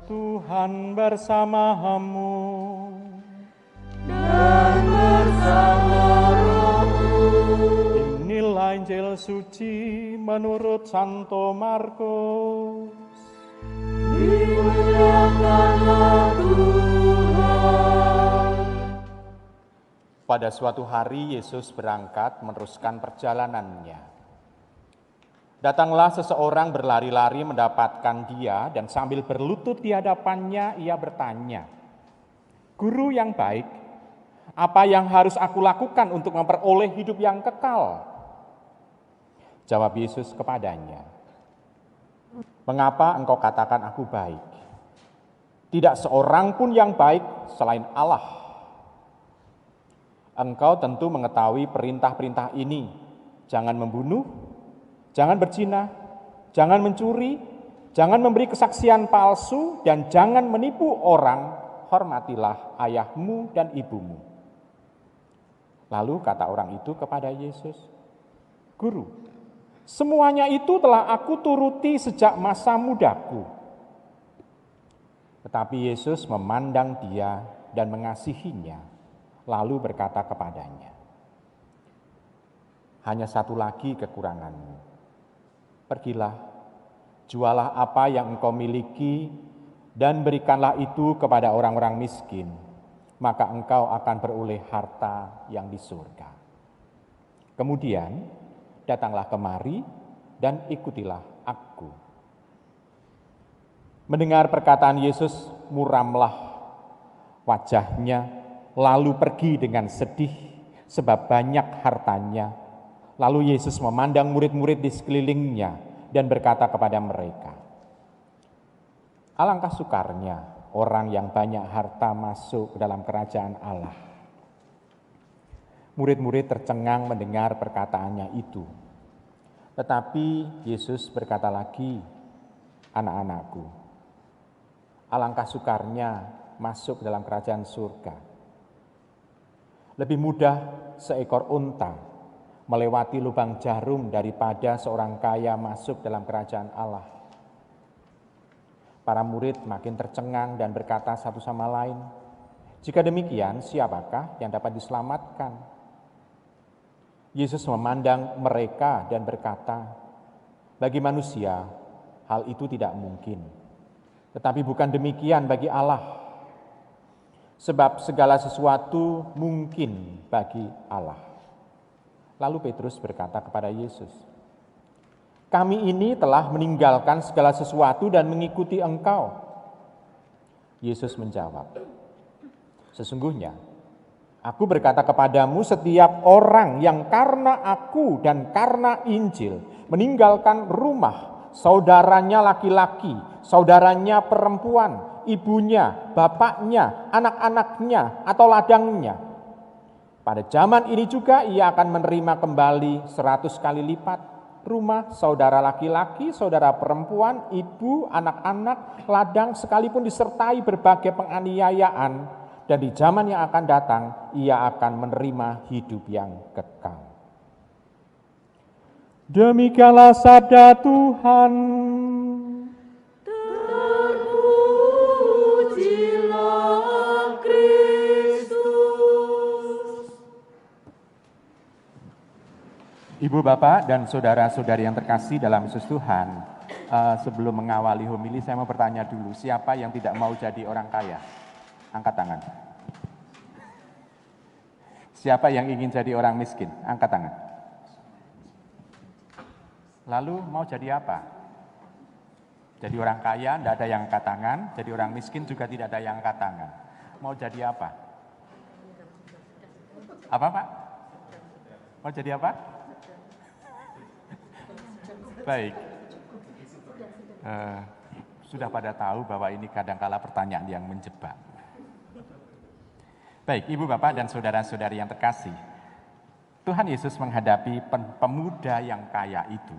Tuhan bersamamu. Dan bersama rohmu. Inilah Injil suci menurut Santo Markus. Dimuliakanlah Tuhan. Pada suatu hari Yesus berangkat meneruskan perjalanannya. Datanglah seseorang berlari-lari mendapatkan dia dan sambil berlutut di hadapannya ia bertanya, "Guru yang baik, apa yang harus aku lakukan untuk memperoleh hidup yang kekal?" Jawab Yesus kepadanya, "Mengapa engkau katakan aku baik? Tidak seorang pun yang baik selain Allah. Engkau tentu mengetahui perintah-perintah ini, jangan membunuh, jangan berzina, jangan mencuri, jangan memberi kesaksian palsu, dan jangan menipu orang, hormatilah ayahmu dan ibumu." Lalu kata orang itu kepada Yesus, "Guru, semuanya itu telah aku turuti sejak masa mudaku." Tetapi Yesus memandang dia dan mengasihinya, lalu berkata kepadanya, "Hanya satu lagi kekuranganmu. Pergilah, jualah apa yang engkau miliki dan berikanlah itu kepada orang-orang miskin, maka engkau akan beroleh harta yang di surga. Kemudian datanglah kemari dan ikutilah aku." Mendengar perkataan Yesus, muramlah wajahnya, lalu pergi dengan sedih sebab banyak hartanya. Lalu Yesus memandang murid-murid di sekelilingnya dan berkata kepada mereka, "Alangkah sukarnya orang yang banyak harta masuk ke dalam kerajaan Allah." Murid-murid tercengang mendengar perkataannya itu. Tetapi Yesus berkata lagi, "Anak-anakku, alangkah sukarnya masuk ke dalam kerajaan surga. Lebih mudah seekor unta melewati lubang jarum daripada seorang kaya masuk dalam kerajaan Allah." Para murid makin tercengang dan berkata satu sama lain, "Jika demikian, siapakah yang dapat diselamatkan?" Yesus memandang mereka dan berkata, "Bagi manusia, hal itu tidak mungkin. Tetapi bukan demikian bagi Allah. Sebab segala sesuatu mungkin bagi Allah." Lalu Petrus berkata kepada Yesus, "Kami ini telah meninggalkan segala sesuatu dan mengikuti Engkau." Yesus menjawab, "Sesungguhnya aku berkata kepadamu, setiap orang yang karena aku dan karena Injil meninggalkan rumah, saudaranya laki-laki, saudaranya perempuan, ibunya, bapaknya, anak-anaknya, atau ladangnya, pada zaman ini juga ia akan menerima kembali 100 kali lipat rumah, saudara laki-laki, saudara perempuan, ibu, anak-anak, ladang, sekalipun disertai berbagai penganiayaan, dan di zaman yang akan datang ia akan menerima hidup yang kekal." Demikianlah sabda Tuhan. Terpujilah Kristus. Ibu, Bapak, dan saudara-saudari yang terkasih dalam Yesus Tuhan, sebelum mengawali homili saya mau bertanya dulu, siapa yang tidak mau jadi orang kaya? Angkat tangan. Siapa yang ingin jadi orang miskin? Angkat tangan. Lalu mau jadi apa? Jadi orang kaya, tidak ada yang angkat tangan. Jadi orang miskin juga tidak ada yang angkat tangan. Mau jadi apa? Apa, Pak? Mau jadi apa? Baik. Sudah pada tahu bahwa ini kadangkala pertanyaan yang menjebak. Baik, Ibu, Bapak, dan saudara-saudari yang terkasih, Tuhan Yesus menghadapi pemuda yang kaya itu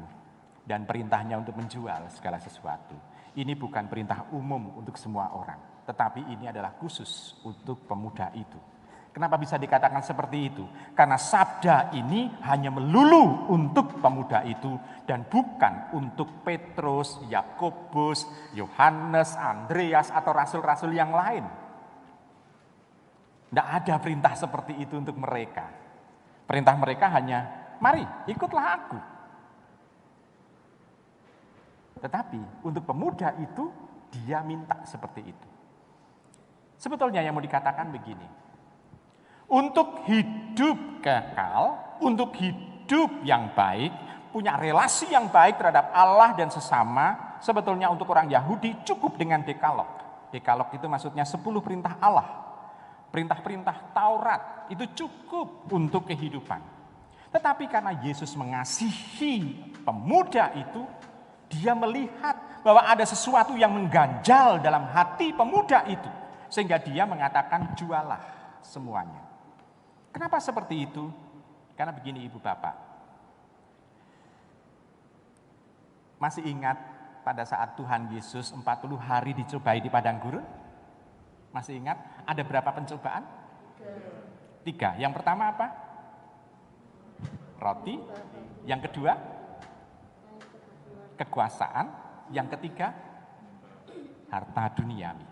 dan perintahnya untuk menjual segala sesuatu. Ini bukan perintah umum untuk semua orang, tetapi ini adalah khusus untuk pemuda itu. Kenapa bisa dikatakan seperti itu? Karena sabda ini hanya melulu untuk pemuda itu dan bukan untuk Petrus, Yakobus, Yohanes, Andreas atau rasul-rasul yang lain. Tidak ada perintah seperti itu untuk mereka. Perintah mereka hanya, mari ikutlah aku. Tetapi untuk pemuda itu dia minta seperti itu. Sebetulnya yang mau dikatakan begini. Untuk hidup kekal, untuk hidup yang baik, punya relasi yang baik terhadap Allah dan sesama, sebetulnya untuk orang Yahudi cukup dengan dekalog. Dekalog itu maksudnya 10 perintah Allah. Perintah-perintah Taurat itu cukup untuk kehidupan. Tetapi karena Yesus mengasihi pemuda itu, dia melihat bahwa ada sesuatu yang mengganjal dalam hati pemuda itu. Sehingga dia mengatakan jualah semuanya. Kenapa seperti itu? Karena begini Ibu Bapak. Masih ingat pada saat Tuhan Yesus 40 hari dicobai di padang gurun? Masih ingat ada berapa pencobaan? 3. Yang pertama apa? Roti. Yang kedua? Kekuasaan. Yang ketiga? Harta duniawi.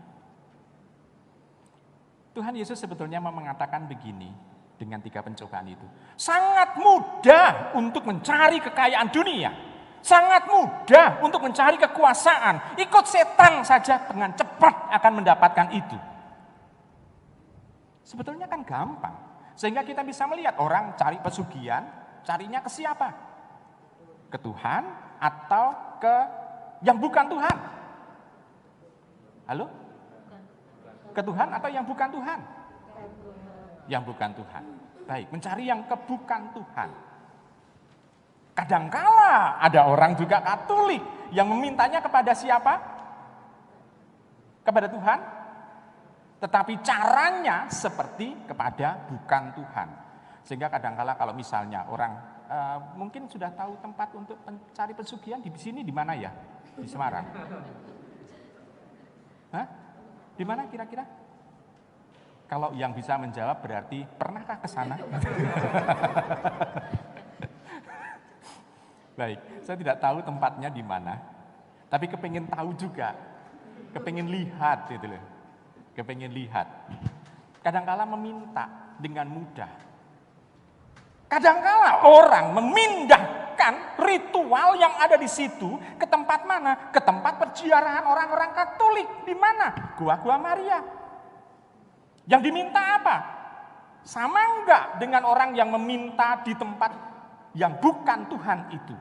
Tuhan Yesus sebetulnya mau mengatakan begini dengan 3 pencobaan itu. Sangat mudah untuk mencari kekayaan dunia. Sangat mudah untuk mencari kekuasaan. Ikut setan saja dengan cepat akan mendapatkan itu. Sebetulnya kan gampang. Sehingga kita bisa melihat orang cari pesugihan, carinya ke siapa? Ke Tuhan atau ke yang bukan Tuhan? Halo? Ke Tuhan atau yang bukan Tuhan? Yang bukan Tuhan. Baik, mencari yang bukan Tuhan. Kadangkala ada orang juga Katolik yang memintanya kepada siapa? Kepada Tuhan. Tetapi caranya seperti kepada bukan Tuhan. Sehingga kadangkala kalau misalnya orang mungkin sudah tahu tempat untuk mencari pesugihan di sini di mana ya? Di Semarang. Hah? Di mana kira-kira? Kalau yang bisa menjawab berarti pernahkah ke sana? Baik, saya tidak tahu tempatnya di mana, tapi kepingin tahu juga, kepingin lihat gitu loh, kepingin lihat. Kadangkala meminta dengan mudah. Kadangkala orang memindahkan ritual yang ada di situ ke tempat mana? Ke tempat perziarahan orang-orang Katolik. Di mana? Gua Maria. Yang diminta apa? Sama enggak dengan orang yang meminta di tempat yang bukan Tuhan itu?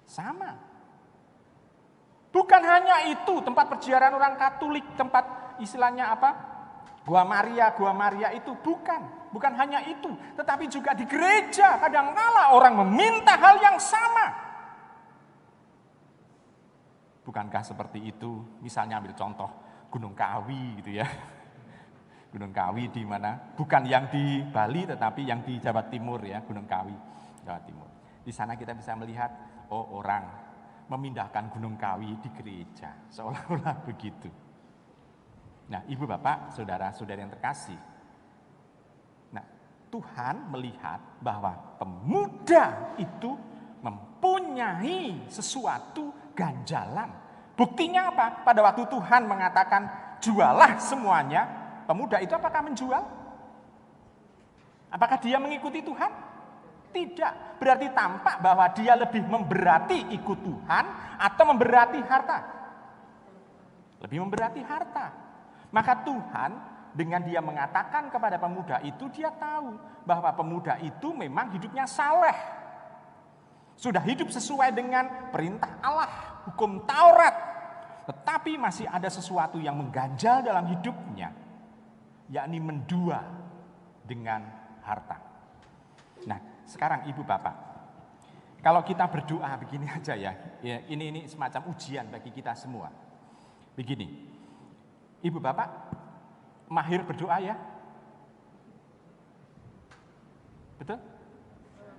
Sama. Bukan hanya itu, tempat perziarahan orang Katolik, tempat istilahnya apa? Gua Maria itu bukan hanya itu, tetapi juga di gereja kadangkala orang meminta hal yang sama. Bukankah seperti itu? Misalnya ambil contoh Gunung Kawi gitu ya. Gunung Kawi di mana? Bukan yang di Bali tetapi yang di Jawa Timur ya, Gunung Kawi, Jawa Timur. Di sana kita bisa melihat orang memindahkan Gunung Kawi di gereja, seolah-olah begitu. Nah, Ibu Bapak, saudara-saudari yang terkasih. Nah, Tuhan melihat bahwa pemuda itu mempunyai sesuatu ganjalan. Buktinya apa? Pada waktu Tuhan mengatakan jualah semuanya, pemuda itu apakah menjual? Apakah dia mengikuti Tuhan? Tidak. Berarti tampak bahwa dia lebih memberati ikut Tuhan atau memberati harta? Lebih memberati harta. Maka Tuhan dengan dia mengatakan kepada pemuda itu, dia tahu bahwa pemuda itu memang hidupnya saleh. Sudah hidup sesuai dengan perintah Allah, hukum Taurat. Tetapi masih ada sesuatu yang mengganjal dalam hidupnya. Yakni mendua dengan harta. Nah, sekarang Ibu Bapak, kalau kita berdoa begini aja ya, ini semacam ujian bagi kita semua. Begini, Ibu Bapak mahir berdoa ya? Betul?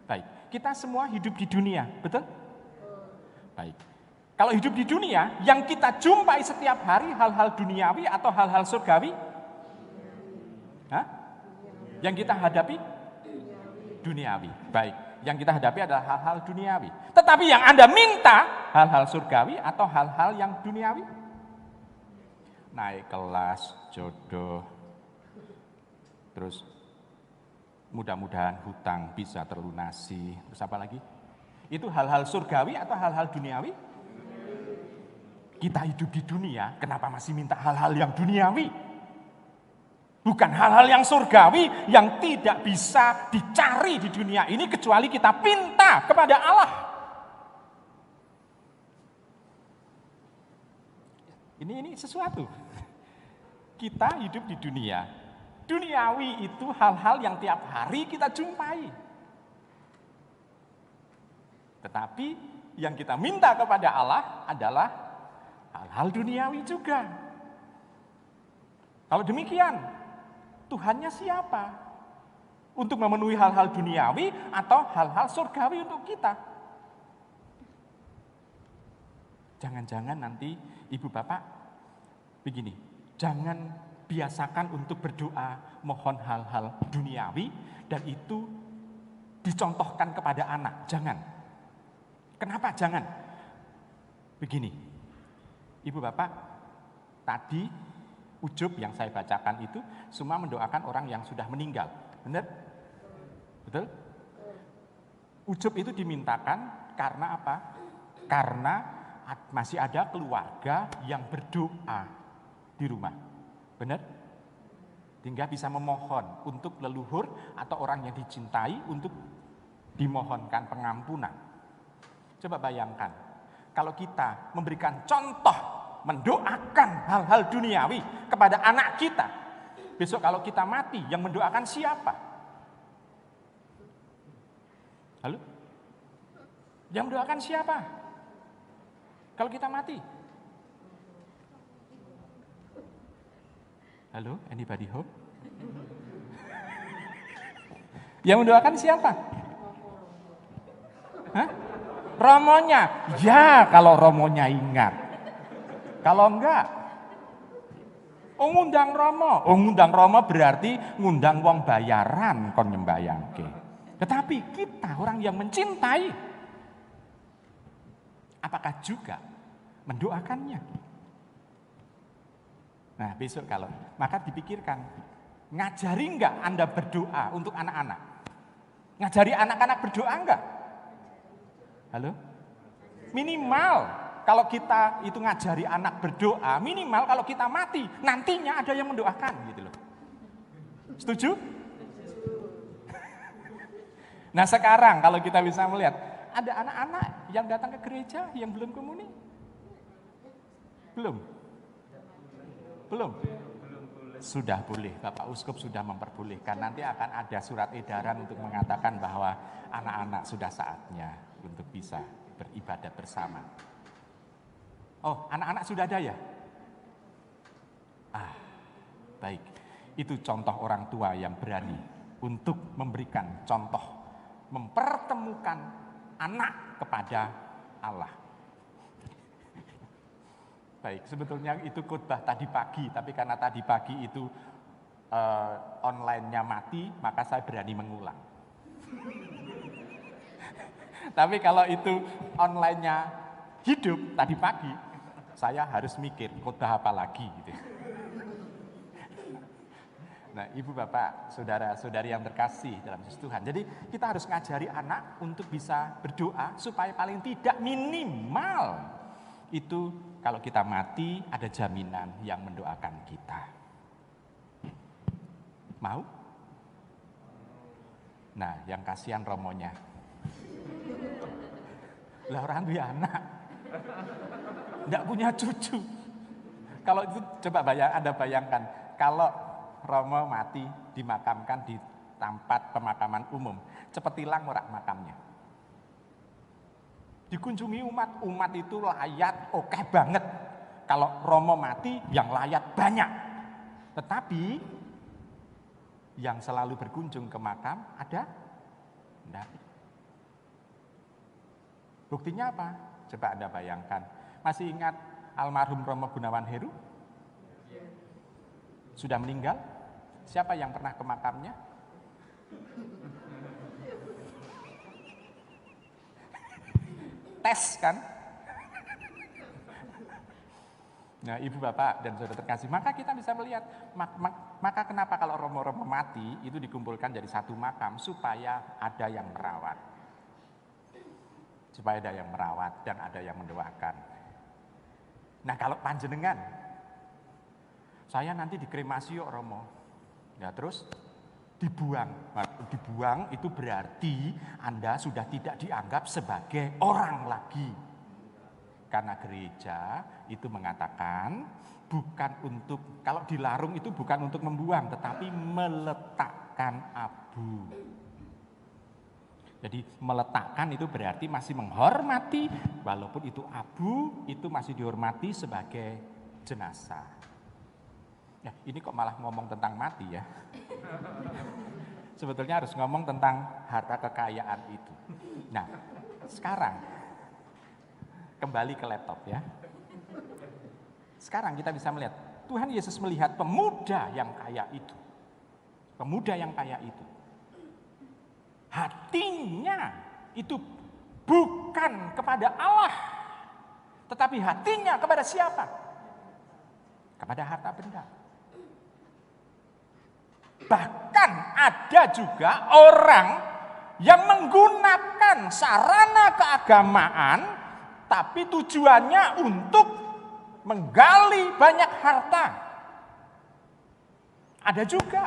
Baik, kita semua hidup di dunia, betul? Baik, kalau hidup di dunia, yang kita jumpai setiap hari hal-hal duniawi atau hal-hal surgawi? Hah? Yang kita hadapi? Duniawi. Baik, yang kita hadapi adalah hal-hal duniawi. Tetapi yang Anda minta, hal-hal surgawi atau hal-hal yang duniawi? Naik kelas, jodoh, terus mudah-mudahan hutang bisa terlunasi. Terus apa lagi? Itu hal-hal surgawi atau hal-hal duniawi? Kita hidup di dunia, kenapa masih minta hal-hal yang duniawi? Bukan hal-hal yang surgawi yang tidak bisa dicari di dunia ini kecuali kita pinta kepada Allah. Ini sesuatu. Kita hidup di dunia. Duniawi itu hal-hal yang tiap hari kita jumpai. Tetapi yang kita minta kepada Allah adalah hal-hal duniawi juga. Kalau demikian, Tuhannya siapa? Untuk memenuhi hal-hal duniawi atau hal-hal surgawi untuk kita? Jangan-jangan nanti ibu bapak begini, jangan biasakan untuk berdoa mohon hal-hal duniawi dan itu dicontohkan kepada anak. Jangan. Kenapa jangan? Begini, ibu bapak tadi ujub yang saya bacakan itu semua mendoakan orang yang sudah meninggal. Benar? Betul? Ujub itu dimintakan karena apa? Karena masih ada keluarga yang berdoa di rumah. Benar? Hingga bisa memohon untuk leluhur atau orang yang dicintai untuk dimohonkan pengampunan. Coba bayangkan, kalau kita memberikan contoh mendoakan hal-hal duniawi kepada anak kita, besok kalau kita mati, yang mendoakan siapa? Halo? Yang mendoakan siapa? Kalau kita mati? Halo, anybody home? Yang mendoakan siapa? Hah? Romonya? Ya, kalau romonya ingat. Kalau enggak, ngundang Romo. Ngundang Romo berarti ngundang wong bayaran kon nyembayangke. Tetapi kita orang yang mencintai, apakah juga mendoakannya? Nah besok kalau, maka dipikirkan, ngajari enggak Anda berdoa untuk anak-anak? Ngajari anak-anak berdoa enggak? Halo? Minimal. Kalau kita itu ngajari anak berdoa, minimal kalau kita mati, nantinya ada yang mendoakan gitu loh. Setuju? Nah sekarang kalau kita bisa melihat, ada anak-anak yang datang ke gereja yang belum komuni? Belum? Belum? Sudah boleh, Bapak Uskup sudah memperbolehkan. Nanti akan ada surat edaran untuk mengatakan bahwa anak-anak sudah saatnya untuk bisa beribadat bersama. Oh, anak-anak sudah ada ya? Baik. Itu contoh orang tua yang berani untuk memberikan contoh, mempertemukan anak kepada Allah. Baik, sebetulnya itu khotbah tadi pagi, tapi karena tadi pagi itu online-nya mati, maka saya berani mengulang. Tapi kalau itu online-nya hidup tadi pagi, saya harus mikir khotbah apa lagi gitu. Nah, ibu bapak, saudara-saudari yang terkasih dalam Yesus Tuhan. Jadi kita harus ngajari anak untuk bisa berdoa supaya paling tidak minimal itu kalau kita mati ada jaminan yang mendoakan kita. Mau? Nah, yang kasihan romonya. Lah orang punya anak. Enggak punya cucu. Kalau itu coba Anda bayangkan, kalau Romo mati dimakamkan di tempat pemakaman umum, cepet hilang ora makamnya. Dikunjungi umat itu layat oke banget. Kalau Romo mati yang layat banyak. Tetapi yang selalu berkunjung ke makam ada? Enggak. Buktinya apa? Coba Anda bayangkan. Masih ingat almarhum Romo Gunawan Heru? Sudah meninggal? Siapa yang pernah ke makamnya? Tes kan? Nah, Ibu Bapak dan Saudara terkasih, maka kita bisa melihat, maka kenapa kalau romo-romo mati itu dikumpulkan jadi satu makam supaya ada yang merawat. Supaya ada yang merawat dan ada yang mendoakan. Nah, kalau panjenengan, saya nanti dikremasi yuk romo. Ya terus dibuang. Dibuang itu berarti Anda sudah tidak dianggap sebagai orang lagi. Karena gereja itu mengatakan bukan untuk, kalau dilarung itu bukan untuk membuang, tetapi meletakkan abu. Jadi meletakkan itu berarti masih menghormati, walaupun itu abu, itu masih dihormati sebagai jenazah. Ya, ini kok malah ngomong tentang mati ya. Sebetulnya harus ngomong tentang harta kekayaan itu. Nah, sekarang kembali ke laptop ya. Sekarang kita bisa melihat, Tuhan Yesus melihat pemuda yang kaya itu. Pemuda yang kaya itu. Hatinya itu bukan kepada Allah. Tetapi hatinya kepada siapa? Kepada harta benda. Bahkan ada juga orang yang menggunakan sarana keagamaan tapi tujuannya untuk menggali banyak harta. Ada juga.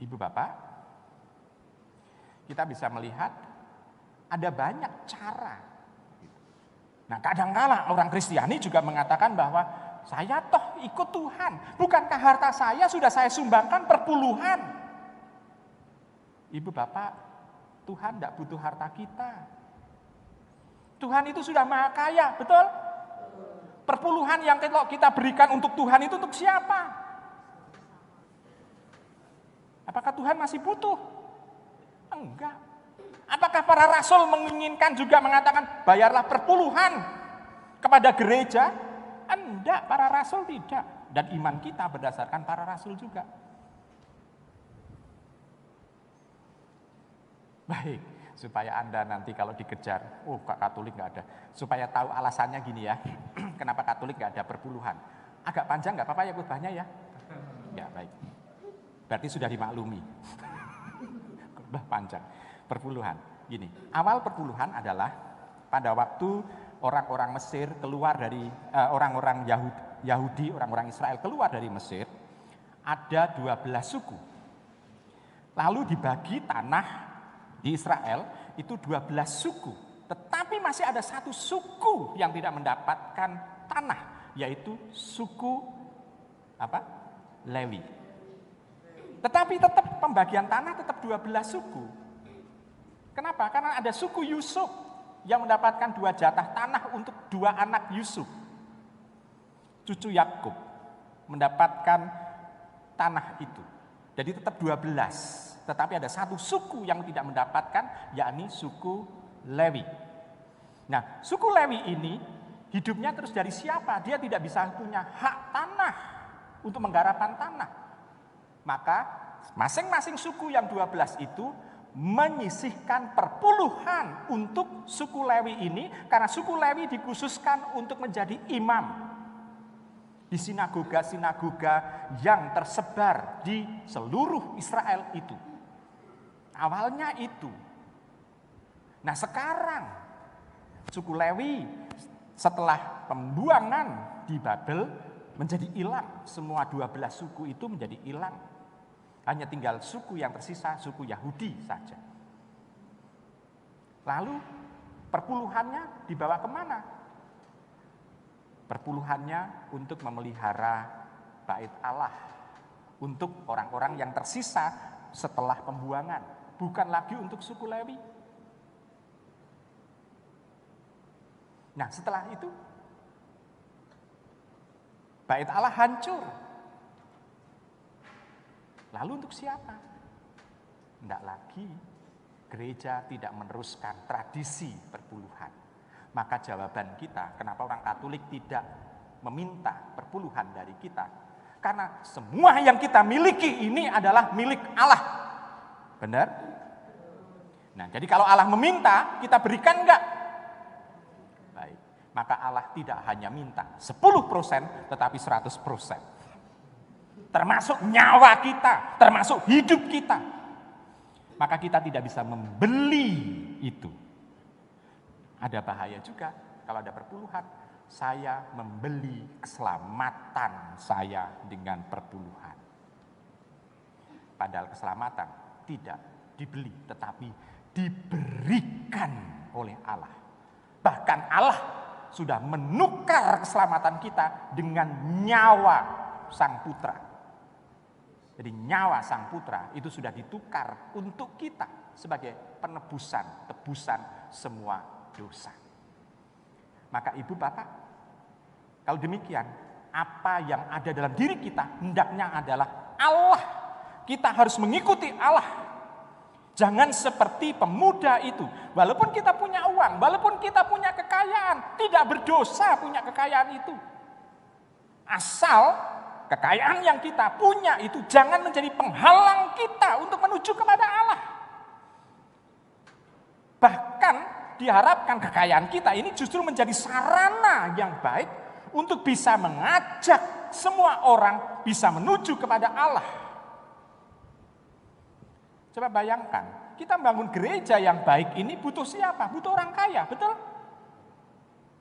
Ibu Bapak, kita bisa melihat ada banyak cara. Nah, kadangkala orang Kristiani juga mengatakan bahwa saya toh ikut Tuhan. Bukankah harta saya sudah saya sumbangkan perpuluhan? Ibu Bapak, Tuhan tidak butuh harta kita. Tuhan itu sudah maha kaya, betul? Perpuluhan yang kita berikan untuk Tuhan itu untuk siapa? Apakah Tuhan masih butuh? Enggak. Apakah para rasul menginginkan juga mengatakan bayarlah perpuluhan kepada gereja? Enggak, para rasul tidak. Dan iman kita berdasarkan para rasul juga. Baik, supaya Anda nanti kalau dikejar, Katolik nggak ada. Supaya tahu alasannya gini ya, kenapa Katolik nggak ada perpuluhan. Agak panjang nggak apa-apa ya khotbahnya ya? Ya baik, berarti sudah dimaklumi. Khotbah panjang, perpuluhan. Gini, awal perpuluhan adalah pada waktu orang-orang Mesir keluar dari, orang-orang Yahudi, orang-orang Israel keluar dari Mesir, ada 12 suku. Lalu dibagi tanah di Israel itu 12 suku, tetapi masih ada satu suku yang tidak mendapatkan tanah, yaitu suku apa? Lewi. Tetapi tetap pembagian tanah tetap 12 suku. Kenapa? Karena ada suku Yusuf yang mendapatkan 2 jatah tanah untuk 2 anak Yusuf. Cucu Yakub mendapatkan tanah itu. Jadi tetap 12. Tetapi ada satu suku yang tidak mendapatkan, yakni suku Lewi. Nah, suku Lewi ini hidupnya terus dari siapa? Dia tidak bisa punya hak tanah untuk menggarapan tanah. Maka masing-masing suku yang 12 itu menyisihkan perpuluhan untuk suku Lewi ini, karena suku Lewi dikhususkan untuk menjadi imam di sinagoga-sinagoga yang tersebar di seluruh Israel itu. Awalnya itu. Nah sekarang suku Lewi setelah pembuangan di Babel menjadi hilang. Semua 12 suku itu menjadi hilang. Hanya tinggal suku yang tersisa, suku Yahudi saja. Lalu perpuluhannya dibawa kemana? Perpuluhannya untuk memelihara bait Allah. Untuk orang-orang yang tersisa setelah pembuangan. Bukan lagi untuk suku Lewi. Nah setelah itu bait Allah hancur. Lalu untuk siapa? Tidak lagi. Gereja tidak meneruskan tradisi perpuluhan. Maka jawaban kita, kenapa orang Katolik tidak meminta perpuluhan dari kita? Karena semua yang kita miliki ini adalah milik Allah. Benar? Nah, jadi kalau Allah meminta, kita berikan enggak? Baik, maka Allah tidak hanya minta 10%, tetapi 100%. Termasuk nyawa kita, termasuk hidup kita. Maka kita tidak bisa membeli itu. Ada bahaya juga kalau ada perpuluhan. Saya membeli keselamatan saya dengan perpuluhan. Padahal keselamatan tidak dibeli, tetapi diberikan oleh Allah. Bahkan Allah sudah menukar keselamatan kita dengan nyawa Sang Putra. Jadi nyawa Sang Putra itu sudah ditukar untuk kita sebagai tebusan semua dosa. Maka ibu bapak, kalau demikian, apa yang ada dalam diri kita hendaknya adalah Allah. Kita harus mengikuti Allah. Jangan seperti pemuda itu. Walaupun kita punya uang, walaupun kita punya kekayaan, tidak berdosa punya kekayaan itu. Asal kekayaan yang kita punya itu jangan menjadi penghalang kita untuk menuju kepada Allah. Bahkan diharapkan kekayaan kita ini justru menjadi sarana yang baik untuk bisa mengajak semua orang bisa menuju kepada Allah. Coba bayangkan, kita membangun gereja yang baik ini butuh siapa? Butuh orang kaya, betul?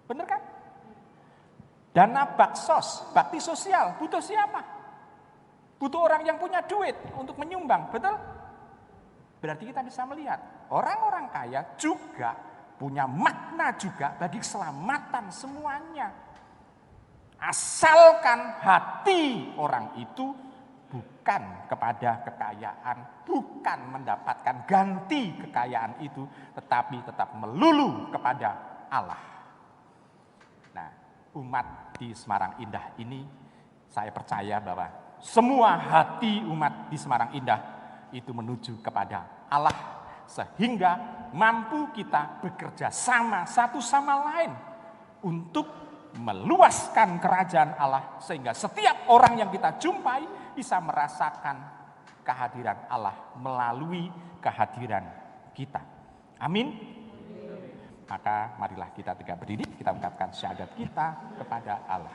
Benar kan? Dana baksos, bakti sosial, butuh siapa? Butuh orang yang punya duit untuk menyumbang, betul? Berarti kita bisa melihat, orang-orang kaya juga punya makna juga bagi keselamatan semuanya. Asalkan hati orang itu bukan kepada kekayaan, bukan mendapatkan ganti kekayaan itu, tetapi tetap melulu kepada Allah. Nah, umat di Semarang Indah ini, saya percaya bahwa semua hati umat di Semarang Indah itu menuju kepada Allah, sehingga mampu kita bekerja sama satu sama lain untuk meluaskan kerajaan Allah, sehingga setiap orang yang kita jumpai bisa merasakan kehadiran Allah melalui kehadiran kita. Amin. Maka marilah kita tegak berdiri, kita ungkapkan syahadat kita kepada Allah.